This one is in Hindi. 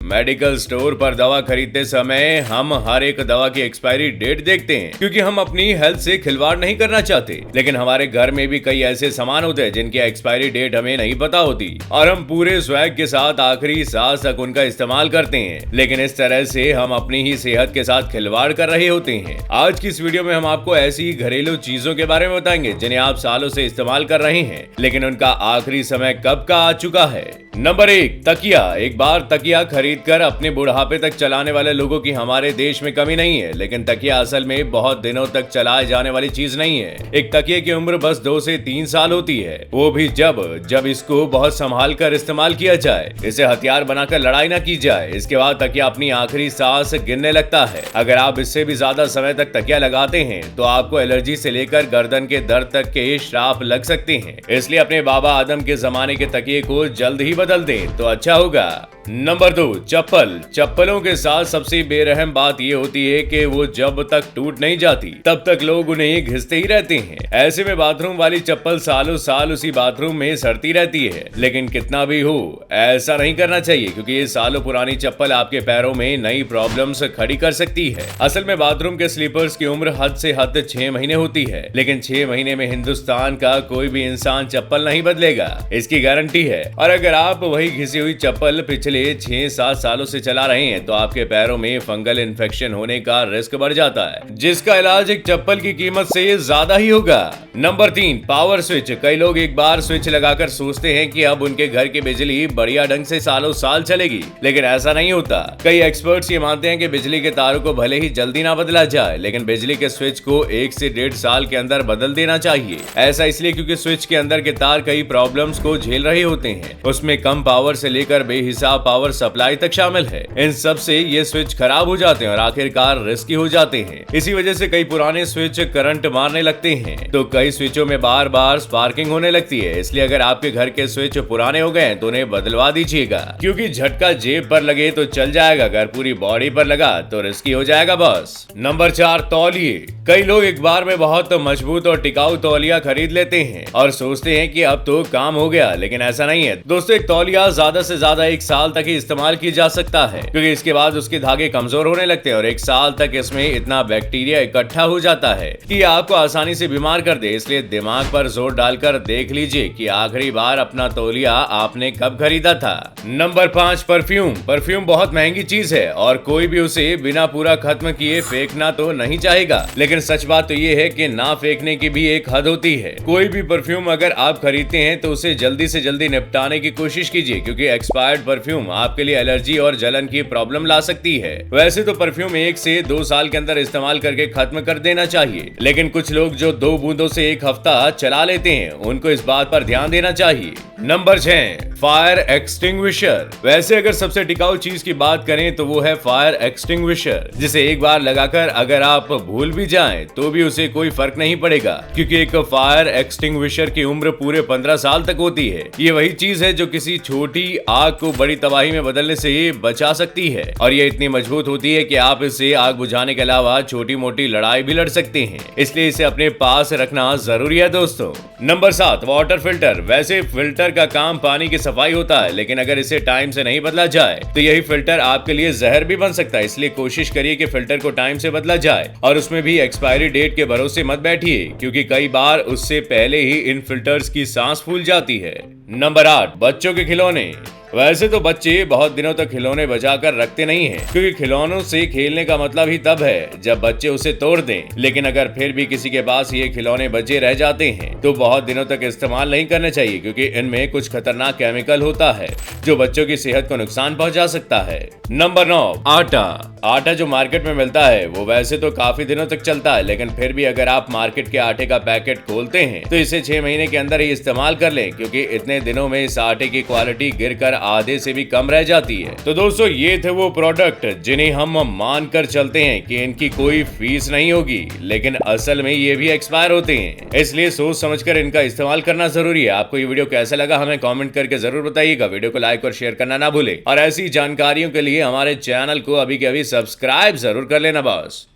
मेडिकल स्टोर पर दवा खरीदते समय हम हर एक दवा की एक्सपायरी डेट देखते हैं क्योंकि हम अपनी हेल्थ से खिलवाड़ नहीं करना चाहते। लेकिन हमारे घर में भी कई ऐसे सामान होते हैं जिनकी एक्सपायरी डेट हमें नहीं पता होती और हम पूरे स्वैग के साथ आखिरी सांस तक उनका इस्तेमाल करते हैं। लेकिन इस तरह से हम अपनी ही सेहत के साथ खिलवाड़ कर रहे होते हैं। आज की इस वीडियो में हम आपको ऐसी घरेलू चीजों के बारे में बताएंगे जिन्हें आप सालों से इस्तेमाल कर रहे हैं, लेकिन उनका आखिरी समय कब का आ चुका है। नंबर 1, तकिया। एक बार तकिया खरीदकर अपने बुढ़ापे तक चलाने वाले लोगों की हमारे देश में कमी नहीं है, लेकिन तकिया असल में बहुत दिनों तक चलाए जाने वाली चीज नहीं है। एक तकिए की उम्र बस 2 से 3 साल होती है, वो भी जब इसको बहुत संभाल कर इस्तेमाल किया जाए, इसे हथियार बनाकर लड़ाई ना की जाए। इसके बाद तकिया अपनी आखिरी सांस गिनने लगता है। अगर आप इससे भी ज्यादा समय तक तकिया लगाते हैं तो आपको एलर्जी से लेकर गर्दन के दर्द तक के श्राप लग सकते हैं। इसलिए अपने बाबा आदम के जमाने के तकिए को जल्द ही बदल दें तो अच्छा होगा। नंबर 2, चप्पल। चप्पलों के साथ सबसे बेरहम बात यह होती है कि वो जब तक टूट नहीं जाती तब तक लोग उन्हें घिसते ही रहते हैं। ऐसे में बाथरूम वाली चप्पल सालों साल उसी बाथरूम में सड़ती रहती है। लेकिन कितना भी हो, ऐसा नहीं करना चाहिए क्योंकि ये सालों पुरानी चप्पल आपके पैरों में नई प्रॉब्लम्स खड़ी कर सकती है। असल में बाथरूम के स्लीपर्स की उम्र हद से हद 6 महीने होती है, लेकिन 6 महीने में हिंदुस्तान का कोई भी इंसान चप्पल नहीं बदलेगा, इसकी गारंटी है। और अगर आप वही घिसी हुई चप्पल पिछले 6-7 सालों से चला रहे हैं तो आपके पैरों में फंगल इन्फेक्शन होने का रिस्क बढ़ जाता है, जिसका इलाज एक चप्पल की कीमत से ज्यादा ही होगा। Number 3, power switch. कई लोग एक बार स्विच लगाकर सोचते हैं कि अब उनके घर की बिजली बढ़िया ढंग से सालों साल चलेगी, लेकिन ऐसा नहीं होता। कई एक्सपर्ट्स ये मानते हैं कि बिजली के तारों को भले ही जल्दी ना बदला जाए, लेकिन बिजली के स्विच को 1 से 1.5 साल के अंदर बदल देना चाहिए। ऐसा इसलिए क्योंकि स्विच के अंदर के तार कई प्रॉब्लम्स को झेल रहे होते हैं। उसमें कम पावर से लेकर बेहिसाब पावर सप्लाई तक शामिल है। इन सब से ये स्विच खराब हो जाते हैं और आखिरकार रिस्की हो जाते हैं। इसी वजह से कई पुराने स्विच करंट मारने लगते हैं तो कई स्विचों में बार बार स्पार्किंग होने लगती है। इसलिए अगर आपके घर के स्विच पुराने हो गए तो उन्हें बदलवा दीजिएगा, क्योंकि झटका जेब पर लगे तो चल जाएगा, अगर पूरी बॉडी पर लगा तो रिस्की हो जाएगा बॉस। नंबर 4, तौलिए। कई लोग एक बार में बहुत मजबूत और टिकाऊ तौलिया खरीद लेते हैं और सोचते हैं कि अब तो काम हो गया, लेकिन ऐसा नहीं है दोस्तों। एक तौलिया ज्यादा से ज्यादा 1 साल तक ही इस्तेमाल की जा सकता है, क्योंकि इसके बाद उसके धागे कमजोर होने लगते हैं और 1 साल तक इसमें इतना बैक्टीरिया इकट्ठा हो जाता है कि आपको आसानी से बीमार कर दे। इसलिए दिमाग पर जोर डालकर देख लीजिए कि आखिरी बार अपना तौलिया आपने कब खरीदा था। Number 5, perfume. परफ्यूम बहुत महंगी चीज है और कोई भी उसे बिना पूरा खत्म किए फेंकना तो नहीं चाहेगा, लेकिन सच बात तो ये है कि ना फेंकने की भी एक हद होती है। कोई भी परफ्यूम अगर आप खरीदते हैं तो उसे जल्दी से जल्दी निपटाने की कोशिश कीजिए, क्योंकि एक्सपायर्ड परफ्यूम आपके लिए एलर्जी और जलन की प्रॉब्लम ला सकती है। वैसे तो परफ्यूम 1 से 2 साल के अंदर इस्तेमाल करके खत्म कर देना चाहिए, लेकिन कुछ लोग जो 2 बूंदों से 1 हफ्ता चला लेते हैं उनको इस बात पर ध्यान देना चाहिए। Number 6, fire extinguisher. वैसे अगर सबसे टिकाऊ चीज की बात करें तो वो है फायर एक्सटिंग्विशर, जिसे एक बार लगाकर अगर आप भूल भी जाएं तो भी उसे कोई फर्क नहीं पड़ेगा, क्योंकि एक फायर एक्सटिंग्विशर की उम्र पूरे 15 साल तक होती है। ये वही चीज है जो किसी छोटी आग को बड़ी तबाही में बदलने से बचा सकती है, और ये इतनी मजबूत होती है कि आप इससे आग बुझाने के अलावा छोटी मोटी लड़ाई भी लड़ सकते हैं। इसलिए इसे अपने पास रखना जरूरी है दोस्तों। Number 7, water filter. वैसे फिल्टर का काम पानी की सफाई होता है, लेकिन अगर इसे टाइम से नहीं बदला जाए तो यही फिल्टर आपके लिए जहर भी बन सकता है। इसलिए कोशिश करिए कि फिल्टर को टाइम से बदला जाए और उसमें भी एक्सपायरी डेट के भरोसे मत बैठिए, क्योंकि कई बार उससे पहले ही इन फिल्टर्स की सांस फूल जाती है। नंबर 8, बच्चों के खिलौने। वैसे तो बच्चे बहुत दिनों तक खिलौने बचाकर रखते नहीं हैं, क्योंकि खिलौनों से खेलने का मतलब ही तब है जब बच्चे उसे तोड़ दें। लेकिन अगर फिर भी किसी के पास ये खिलौने बचे रह जाते हैं तो बहुत दिनों तक इस्तेमाल नहीं करने चाहिए, क्योंकि इनमें कुछ खतरनाक केमिकल होता है जो बच्चों की सेहत को नुकसान पहुंचा सकता है। नंबर 9, आटा। आटा जो मार्केट में मिलता है वो वैसे तो काफी दिनों तक चलता है, लेकिन फिर भी अगर आप मार्केट के आटे का पैकेट खोलते हैं तो इसे 6 महीने के अंदर ही इस्तेमाल कर लें, क्योंकि इतने दिनों में इस आटे की क्वालिटी गिरकर आधे से भी कम रह जाती है। तो दोस्तों ये थे वो प्रोडक्ट जिन्हें हम मान कर चलते हैं कि इनकी कोई फीस नहीं होगी, लेकिन असल में ये भी एक्सपायर होते हैं। इसलिए सोच समझकर इनका इस्तेमाल करना जरूरी है। आपको ये वीडियो कैसा लगा हमें कमेंट करके जरूर बताइएगा। वीडियो को लाइक और शेयर करना ना भूलें, और ऐसी जानकारियों के लिए हमारे चैनल को अभी के अभी सब्सक्राइब जरूर कर लेना बॉस।